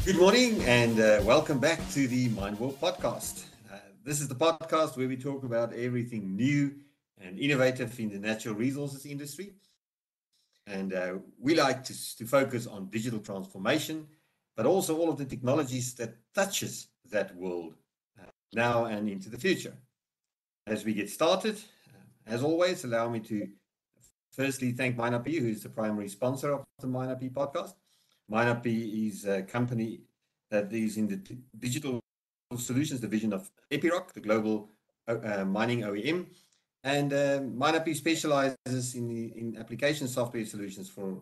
Good morning and welcome back to the Mind World podcast. This is the podcast where we talk about everything new and innovative in the natural resources industry. And we like to focus on digital transformation, but also all of the technologies that touches that world now and into the future. As we get started, as always, allow me to firstly thank MineRP, who is the primary sponsor of the MineRP podcast. MineRP is a company that is in the digital solutions division of Epiroc, the global mining OEM. And MineRP specializes in application software solutions for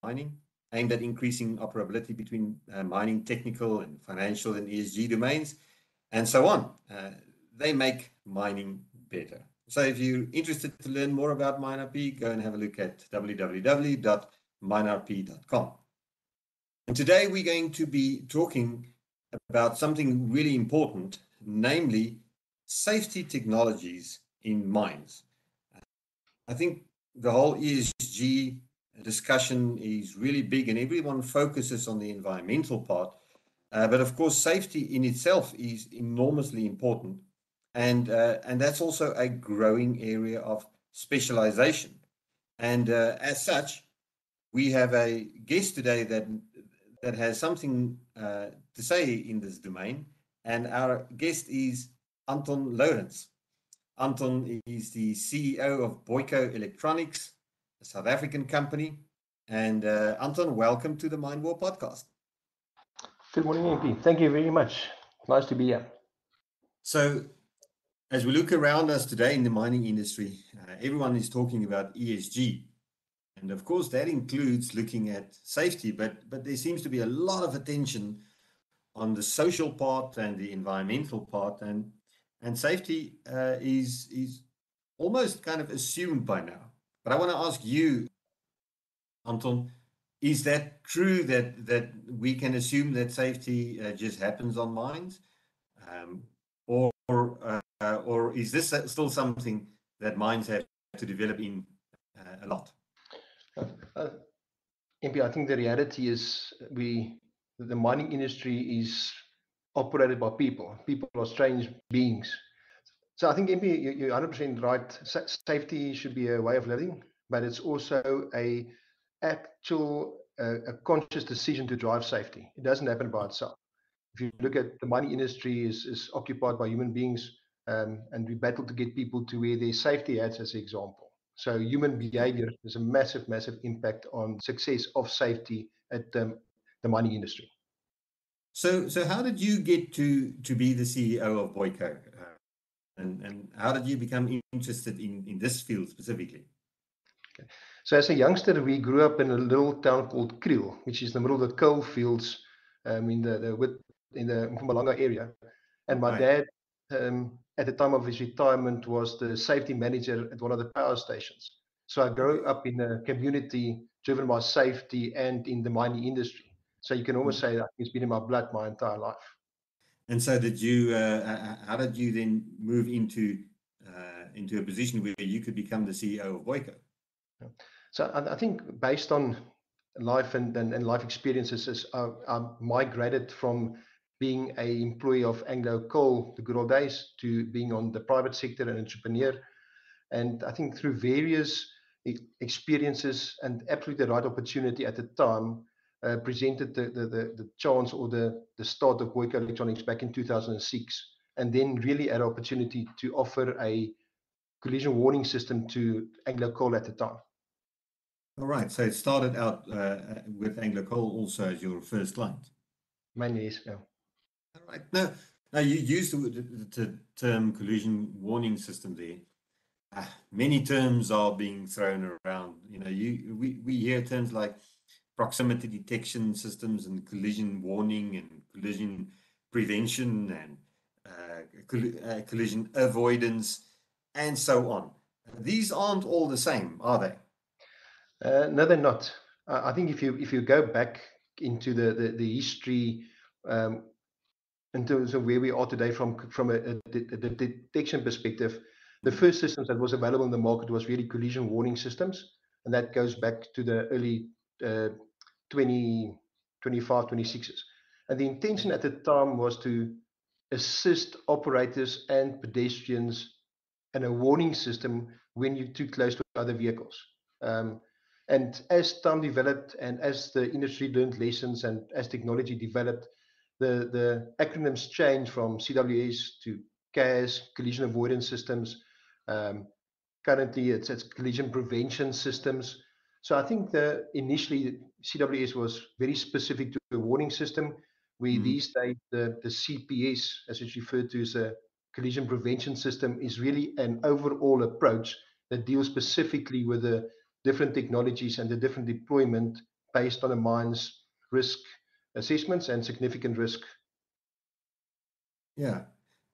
mining, aimed at increasing operability between mining technical and financial and ESG domains, and so on. They make mining better. So if you're interested to learn more about MineRP, go and have a look at www.minerp.com. And today we're going to be talking about something really important, namely safety technologies in mines. I think the whole ESG discussion is really big and everyone focuses on the environmental part. But of course, safety in itself is enormously important. And that's also a growing area of specialization. And as such, we have a guest today that has something to say in this domain. And our guest is Anton Lourens. Anton is the CEO of Boyco Electronics, a South African company. And Anton, welcome to the Mind War podcast. Good morning, MP. Thank you very much. Nice to be here. So, as we look around us today in the mining industry, everyone is talking about ESG. And of course, that includes looking at safety, but there seems to be a lot of attention on the social part and the environmental part, and safety is almost kind of assumed by now. But I want to ask you, Anton, is that true that we can assume that safety just happens on mines, or is this still something that mines have to develop in a lot? MP, I think the reality is the mining industry is operated by people. People are strange beings. So I think, MP, you're 100% right. Safety should be a way of living, but it's also a conscious decision to drive safety. It doesn't happen by itself. If you look at the mining industry is occupied by human beings, and we battle to get people to wear their safety hats, as an example. So human behavior has a massive, massive impact on success of safety at the mining industry. So how did you get to be the CEO of Boyco? And how did you become interested in this field specifically? Okay. So as a youngster, we grew up in a little town called Kriel, which is in the middle of the coal fields in the Mpumalanga area. And my dad, at the time of his retirement, was the safety manager at one of the power stations. So I grew up in a community driven by safety and in the mining industry. So you can almost say that it's been in my blood my entire life. And so did you? How did you then move into a position where you could become the CEO of Boyco? So I think based on life and life experiences, I migrated from being an employee of Anglo Coal, the good old days, to being on the private sector and entrepreneur. And I think through various experiences and absolutely the right opportunity at the time, presented the chance or the start of Boyco Electronics back in 2006, and then really had an opportunity to offer a collision warning system to Anglo Coal at the time. All right. So it started out with Anglo Coal also as your first client. Mainly, yes. Yeah. All right. Now you used the term collision warning system there. Many terms are being thrown around. You know, we hear terms like proximity detection systems and collision warning and collision prevention and collision avoidance and so on. These aren't all the same, are they? No, they're not. I think if you go back into the history, in terms of where we are today from a detection perspective, the first systems that was available in the market was really collision warning systems, and that goes back to the early 25, 26s. And the intention at the time was to assist operators and pedestrians and a warning system when you're too close to other vehicles. And as time developed and as the industry learned lessons and as technology developed, the acronyms changed from CWS to CAS, collision avoidance systems. Currently, it's collision prevention systems. So I think initially CWS was very specific to a warning system. These days the CPS, as it's referred to as a collision prevention system, is really an overall approach that deals specifically with the different technologies and the different deployment based on a mine's risk assessments and significant risk. Yeah,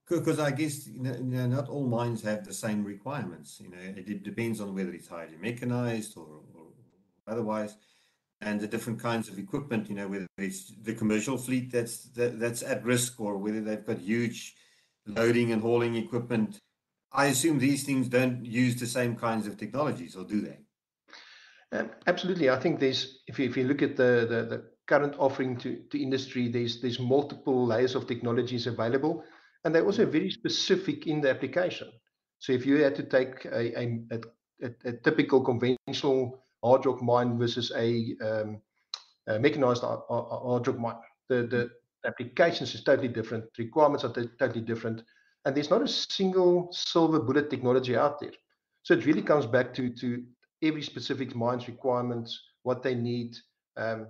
because I guess not all mines have the same requirements. It depends on whether it's highly mechanized or otherwise, and the different kinds of equipment. Whether it's the commercial fleet that's at risk, or whether they've got huge loading and hauling equipment. I assume these things don't use the same kinds of technologies, or do they? Absolutely. I think if you look at the current offering to industry, there's multiple layers of technologies available, and they're also very specific in the application. So if you had to take a typical conventional hard rock mine versus a mechanized hard rock mine, the applications is totally different, requirements are totally different, and there's not a single silver bullet technology out there. So it really comes back to every specific mine's requirements, what they need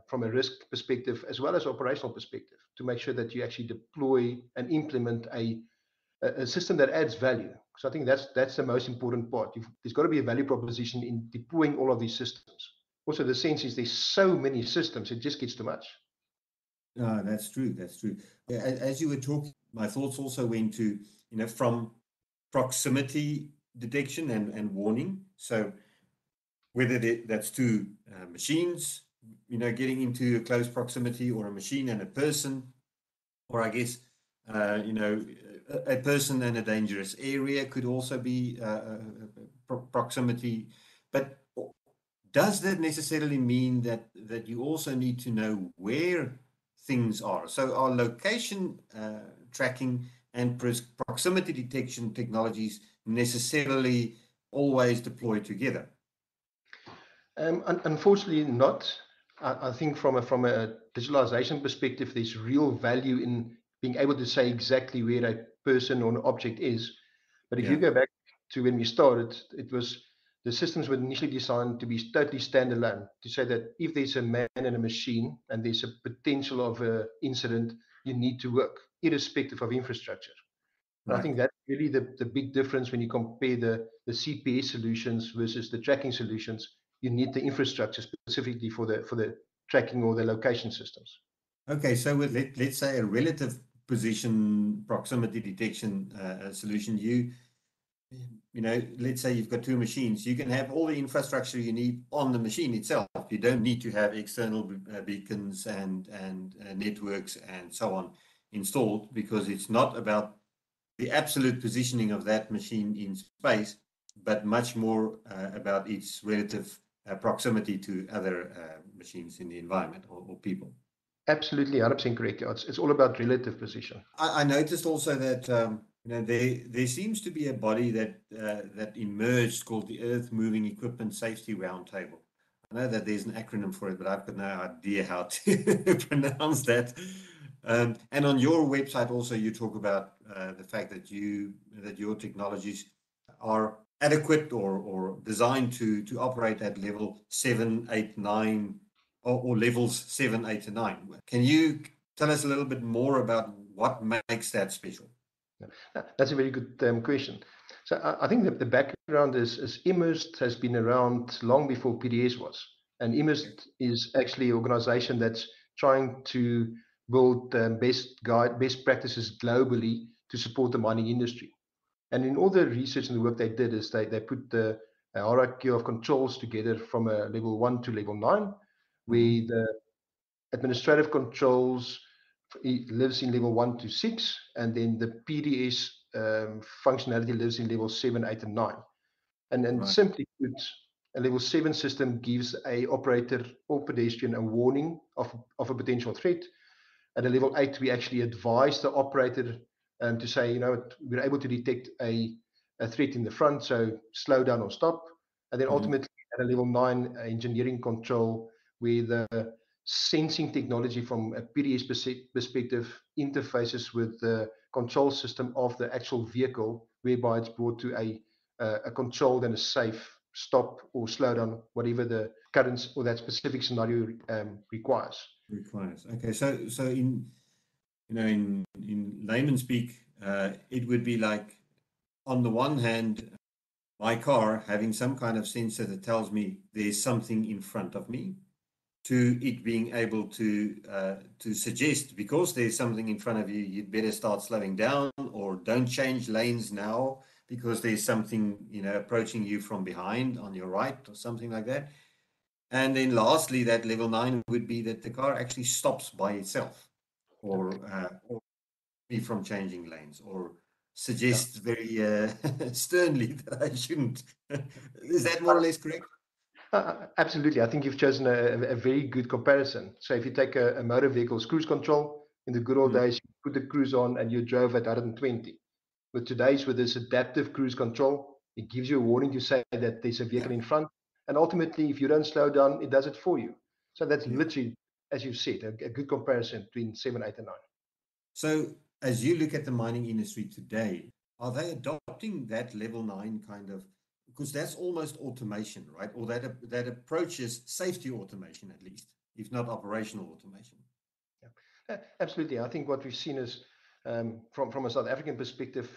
from a risk perspective as well as operational perspective, to make sure that you actually deploy and implement a system that adds value. So I think that's the most important part. There's got to be a value proposition in deploying all of these systems. Also, the sense is there's so many systems, it just gets too much. That's true. That's true. As you were talking, my thoughts also went to, from proximity detection and warning. So whether that's two machines, getting into a close proximity, or a machine and a person, or I guess, a person and a dangerous area could also be proximity. But does that necessarily mean that you also need to know where things are? So are location tracking and proximity detection technologies necessarily always deployed together? Unfortunately not. I think from a digitalization perspective, there's real value in being able to say exactly where a person or an object is. But if you go back to when we started, the systems were initially designed to be totally standalone, to say that if there's a man and a machine and there's a potential of an incident, you need to work, irrespective of infrastructure. And I think that's really the big difference when you compare the CPS solutions versus the tracking solutions. You need the infrastructure specifically for the tracking or the location systems. Okay, so with let's say a relative position proximity detection solution, let's say you've got two machines, you can have all the infrastructure you need on the machine itself. You don't need to have external beacons and networks and so on installed, because it's not about the absolute positioning of that machine in space, but much more about its relative proximity to other machines in the environment or people. Absolutely, 100% correct. It's all about relative position. I noticed also that there seems to be a body that emerged called the Earth Moving Equipment Safety Roundtable. I know that there's an acronym for it, but I've got no idea how to pronounce that. And on your website also, you talk about the fact that your technologies are adequate or designed to operate at level 7, 8, 9, or levels 7, 8, and 9. Can you tell us a little bit more about what makes that special? That's a very good question. So I think that the background is IMERST has been around long before PDS was. And IMERST is actually an organization that's trying to build best practices globally to support the mining industry. And in all the research and the work they did is they put the hierarchy of controls together from a level 1 to level 9, where the administrative controls lives in level 1 to 6, and then the PDS functionality lives in level 7, 8, and 9. And then simply put, a level 7 system gives a operator or pedestrian a warning of a potential threat. At a level 8, we actually advise the operator to say, we're able to detect a threat in the front, so slow down or stop. And then ultimately at a level 9, engineering control, where the sensing technology from a PDS perspective interfaces with the control system of the actual vehicle, whereby it's brought to a controlled and a safe stop or slow down, whatever the current or that specific scenario requires. Okay, so in layman speak, it would be like, on the one hand, my car having some kind of sensor that tells me there's something in front of me, to it being able to suggest, because there's something in front of you, you'd better start slowing down, or don't change lanes now because there's something approaching you from behind on your right, or something like that. And then lastly, that level 9 would be that the car actually stops by itself, or me from changing lanes, or suggests very sternly that I shouldn't. Is that more or less correct? Absolutely. I think you've chosen a very good comparison. So if you take a motor vehicle's cruise control, in the good old days, you put the cruise on and you drove at 120. With this adaptive cruise control, it gives you a warning to say that there's a vehicle in front. And ultimately, if you don't slow down, it does it for you. So that's literally, as you've said, a good comparison between 7, 8, and 9. So as you look at the mining industry today, are they adopting that level 9 kind of, because that's almost automation, right? Or that approaches safety automation, at least, if not operational automation. Yeah, absolutely. I think what we've seen is, from a South African perspective,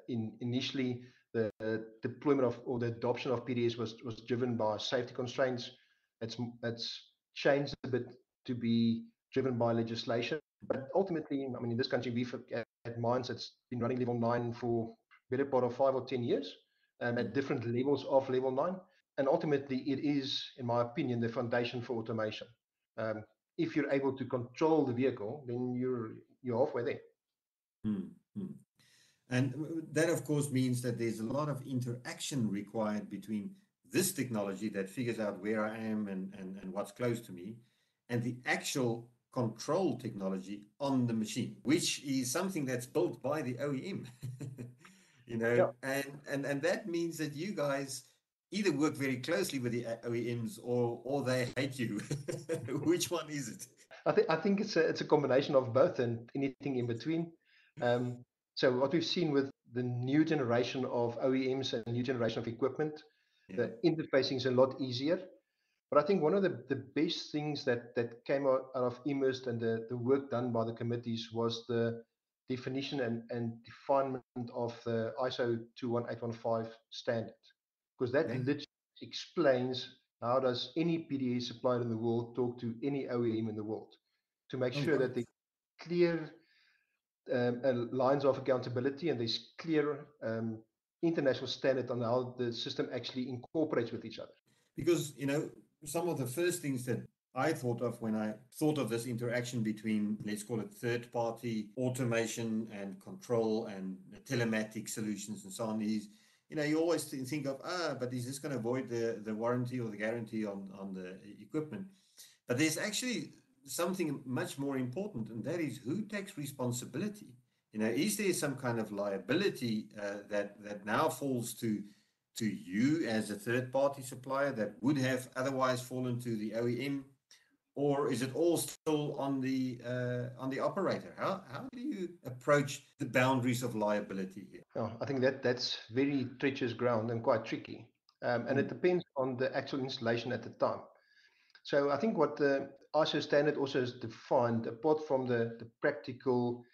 initially the deployment of, or the adoption of PDS was driven by safety constraints. It's changed a bit to be driven by legislation. But ultimately, I mean, in this country, we've had mines that's been running level 9 for better part of 5 or 10 years, at different levels of level 9. And ultimately, it is, in my opinion, the foundation for automation. If you're able to control the vehicle, then you're halfway there. And that, of course, means that there's a lot of interaction required between this technology that figures out where I am and what's close to me, and the actual control technology on the machine, which is something that's built by the OEM. And that means that you guys either work very closely with the OEMs, or they hate you. Which one is it? I think it's a combination of both and anything in between. So what we've seen with the new generation of OEMs and new generation of equipment, the interfacing is a lot easier. But I think one of the best things that came out of IMERST and the work done by the committees was the definition and definement of the ISO 21815 standard, because that literally explains how does any PDA supplier in the world talk to any OEM in the world, to make sure that they clear lines of accountability, and there's clear international standard on how the system actually incorporates with each other. Because, some of the first things that I thought of when I thought of this interaction between, let's call it, third-party automation and control and telematic solutions and so on, is, you always think of, but is this going to void the warranty or the guarantee on the equipment? But there's actually something much more important, and that is, who takes responsibility? Is there some kind of liability that now falls to you as a third-party supplier that would have otherwise fallen to the OEM, or is it all still on the operator? How do you approach the boundaries of liability here? Oh, I think that's very treacherous ground and quite tricky, and it depends on the actual installation at the time. So I think what the ISO standard also has defined, apart from the practical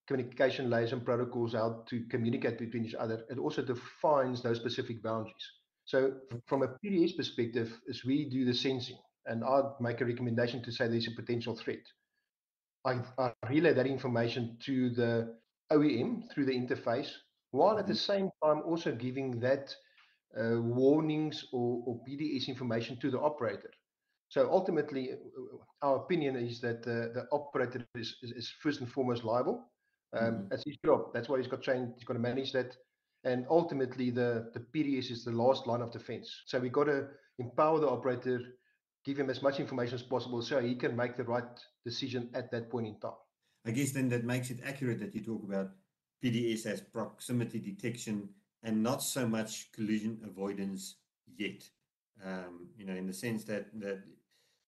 communication layers and protocols, how to communicate between each other, it also defines those specific boundaries. So from a PDS perspective, as we do the sensing, and I'd make a recommendation to say there's a potential threat, I relay that information to the OEM through the interface, while at the same time also giving that warnings or PDS information to the operator. So ultimately, our opinion is that the operator is first and foremost liable. That's his job. That's why he's got trained. He's got to manage that. And ultimately, the PDS is the last line of defense. So we've got to empower the operator, give him as much information as possible so he can make the right decision at that point in time. I guess then that makes it accurate that you talk about PDS as proximity detection and not so much collision avoidance yet. In the sense that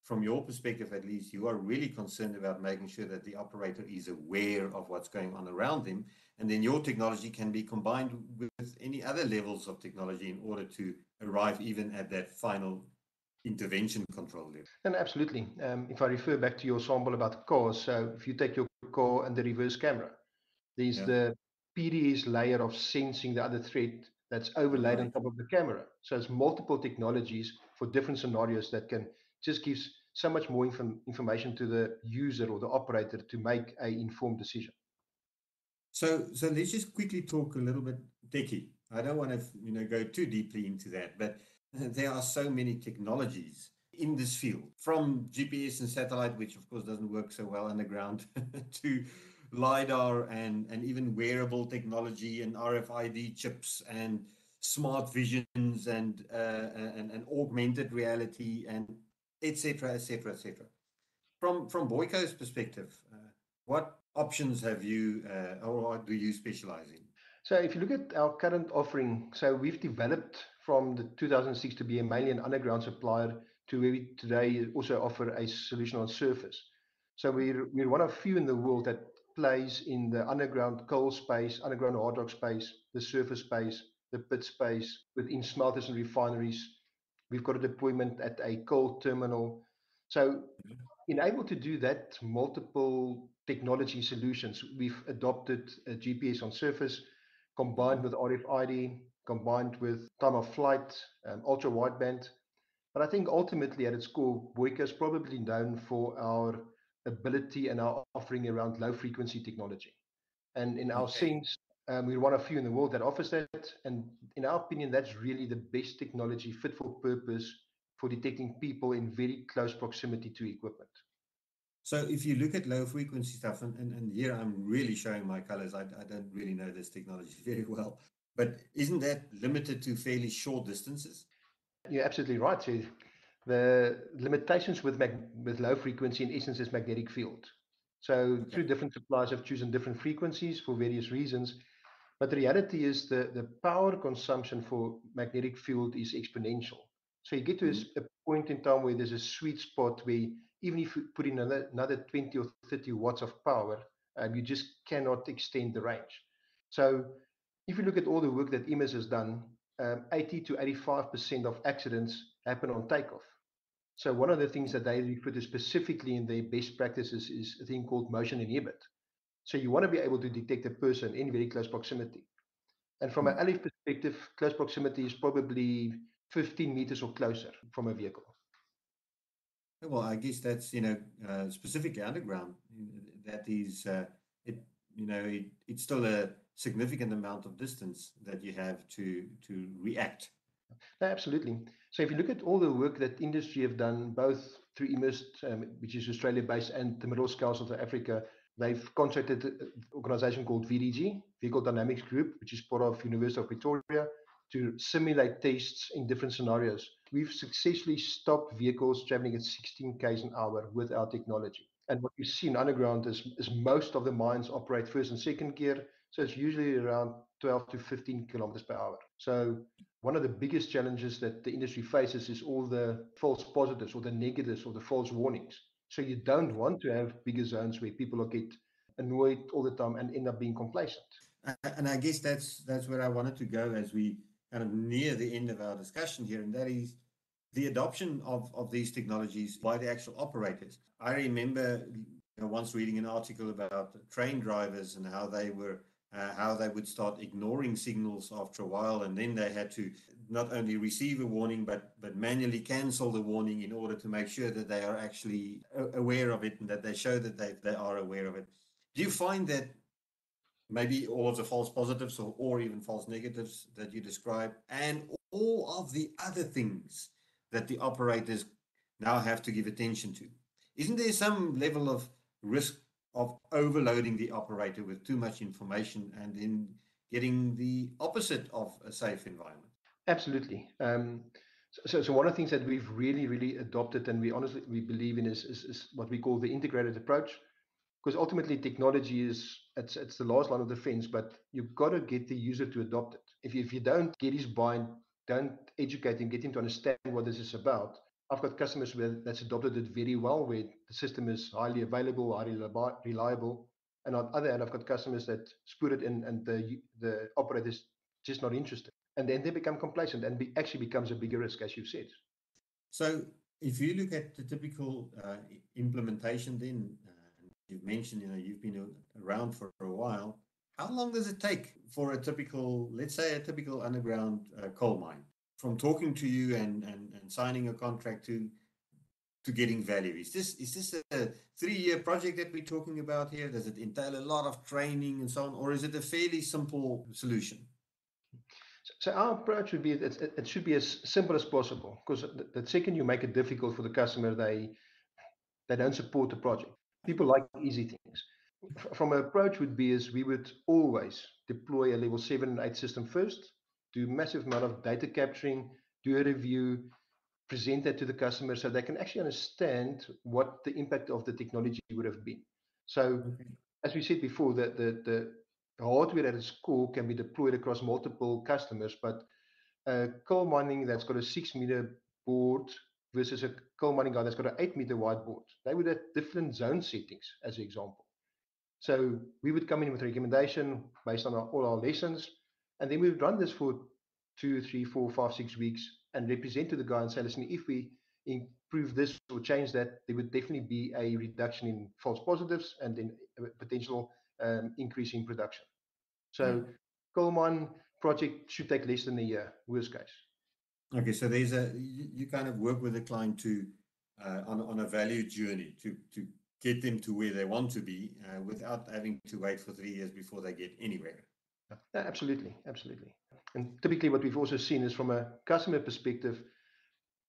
from your perspective, at least, you are really concerned about making sure that the operator is aware of what's going on around them. And then your technology can be combined with any other levels of technology in order to arrive even at that final intervention control level. And absolutely. If I refer back to your sample about cars, so if you take your car and the reverse camera, there's the PDS layer of sensing the other threat that's overlaid on top of the camera. So it's multiple technologies for different scenarios that can just gives so much more information to the user or the operator to make an informed decision. So let's just quickly talk a little bit techie. I don't want to go too deeply into that, but there are so many technologies in this field, from GPS and satellite, which of course doesn't work so well underground, to LiDAR and even wearable technology and RFID chips and smart visions and augmented reality and et cetera, et cetera, et cetera. From Boyco's perspective, what options have you or do you specialize in? So if you look at our current offering, so we've developed from the 2006 to be a mainly an underground supplier to where we today also offer a solution on surface. So we're one of few in the world that plays in the underground coal space, underground hard rock space, the surface space, the pit space, within smelters and refineries. We've got a deployment at a coal terminal. So in able to do that multiple technology solutions, we've adopted a GPS on surface, combined with RFID, combined with time of flight, ultra wideband. But I think ultimately at its core, Boyka is probably known for our ability and our offering around low frequency technology. And in our sense, we're one of few in the world that offers that. And in our opinion, that's really the best technology fit for purpose for detecting people in very close proximity to equipment. So if you look at low frequency stuff, and here I'm really showing my colors, I don't really know this technology very well, but isn't that limited to fairly short distances? You're absolutely right. So the limitations with low frequency in essence is magnetic field. So through different suppliers have chosen different frequencies for various reasons. But the reality is the power consumption for magnetic field is exponential. So you get to a point in time where there's a sweet spot where even if you put in another 20 or 30 watts of power, you just cannot extend the range. So if you look at all the work that IMAS has done, 80 to 85% of accidents happen on takeoff. So one of the things that they refer to specifically in their best practices is a thing called motion inhibit. So you want to be able to detect a person in very close proximity. And from an LF perspective, close proximity is probably 15 meters or closer from a vehicle. Well, I guess that's, specifically underground, that is, it's still a significant amount of distance that you have to react. Absolutely. So if you look at all the work that industry have done, both through IMIST, which is Australia-based, and the Middle Scales of Africa, they've contracted an organization called VDG, Vehicle Dynamics Group, which is part of University of Pretoria, to simulate tests in different scenarios. We've successfully stopped vehicles traveling at 16 km an hour with our technology. And what you see in underground is most of the mines operate first and second gear. So it's usually around 12 to 15 kilometers per hour. So one of the biggest challenges that the industry faces is all the false positives or the negatives or the false warnings. So you don't want to have bigger zones where people get annoyed all the time and end up being complacent. And I guess that's where I wanted to go as we kind of near the end of our discussion here, and that is the adoption of these technologies by the actual operators. I remember once reading an article about train drivers and how they would start ignoring signals after a while, and then they had to not only receive a warning but manually cancel the warning in order to make sure that they are actually aware of it and that they show that they are aware of it. Do you find that maybe all of the false positives or even false negatives that you describe and all of the other things that the operators now have to give attention to, isn't there some level of risk of overloading the operator with too much information and then getting the opposite of a safe environment? Absolutely. So one of the things that we've really adopted and we believe in is what we call the integrated approach. because ultimately technology is it's the last line of defense, but you've got to get the user to adopt it. If you don't get his buy-in, don't educate him, get him to understand what this is about. I've got customers that's adopted it very well, where the system is highly available, highly reliable. And on the other hand, I've got customers that put it in and the operator is just not interested. And then they become complacent and actually becomes a bigger risk, as you've said. So if you look at the typical implementation, then you've mentioned, you've been around for a while. How long does it take for a typical, let's say, a typical underground coal mine, from talking to you and signing a contract to getting value? Is this a 3-year project that we're talking about here? Does it entail a lot of training and so on, or is it a fairly simple solution? So our approach would be it should be as simple as possible, because the second you make it difficult for the customer, they don't support the project. People like easy things. From an approach would be is we would always deploy a level 7 and 8 system first, do massive amount of data capturing, do a review, present that to the customer so they can actually understand what the impact of the technology would have been. So as we said before, the hardware at its core can be deployed across multiple customers, but coal mining that's got a 6-meter board versus a coal mining guy that's got an 8-meter wide board, they would have different zone settings, as an example. So we would come in with a recommendation based on all our lessons, and then we would run this for 2, 3, 4, 5, 6 weeks and represent to the guy and say, listen, if we improve this or change that, there would definitely be a reduction in false positives and then a potential increase in production. So coal mine project should take less than a year, worst case. Okay, so you kind of work with the client to on a value journey to get them to where they want to be without having to wait for 3 years before they get anywhere. Absolutely. And typically what we've also seen is from a customer perspective,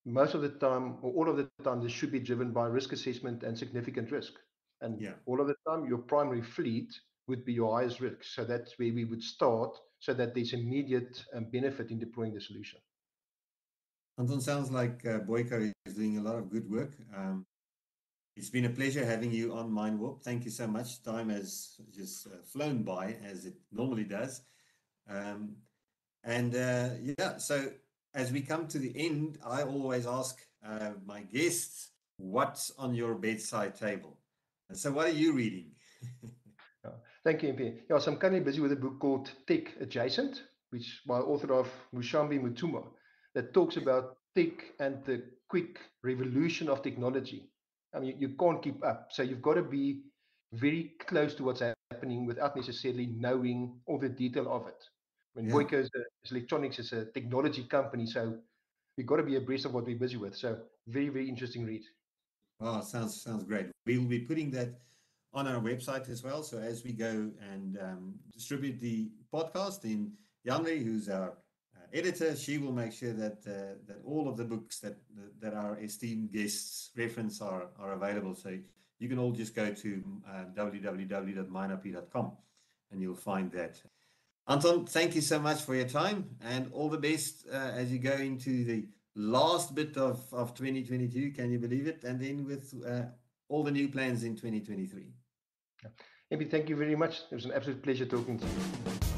most of the time or all of the time, this should be driven by risk assessment and significant risk. And all of the time, your primary fleet would be your highest risk. So that's where we would start so that there's immediate benefit in deploying the solution. Anton, sounds like Boyko is doing a lot of good work. It's been a pleasure having you on MineWarp. Thank you so much. Time has just flown by, as it normally does. So as we come to the end, I always ask my guests, what's on your bedside table? And so what are you reading? Thank you, MP. Yeah, so I'm currently busy with a book called Tech Adjacent, which by author of Mushambi Mutuma, that talks about tech and the quick revolution of technology. I mean, you can't keep up. So you've got to be very close to what's happening without necessarily knowing all the detail of it. I mean, Boyko is electronics, is a technology company, so we've got to be abreast of what we're busy with. So very, very interesting read. Oh, sounds great. We'll be putting that on our website as well. So as we go and distribute the podcast, then Janri, who's our editor, she will make sure that that all of the books that our esteemed guests reference are available. So you can all just go to www.minerp.com and you'll find that. Anton, thank you so much for your time and all the best as you go into the last bit of 2022. Can you believe it? And then with all the new plans in 2023. Maybe thank you very much. It was an absolute pleasure talking to you.